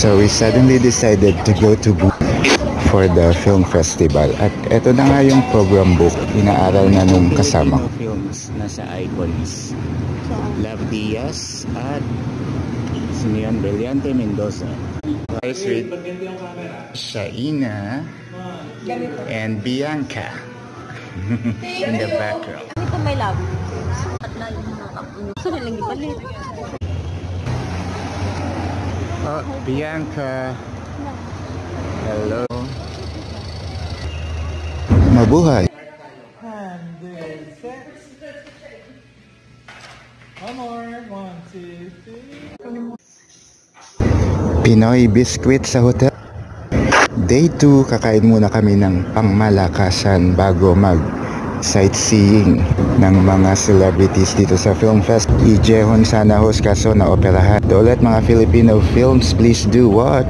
So we suddenly decided to go to Book for the film festival. At eto na nga yung program book. Inaaral na nung kasama ko. Films nasa Icons. Love Diaz at Simeon Brillante Mendoza. Guys with Shaina and Bianca in the background. Ito may love. At layo na ako. Sorry lang ipalit. Oh, Bianca. Hello. Mabuhay. One more. 1, 2, 3. Pinoy Biscuit sa hotel. Day 2, kakain muna kami ng pangmalakasan bago mag sightseeing ng mga celebrities dito sa Film Fest. Ijehon sana host kaso na operahan. Ulit mga Filipino films, please do watch.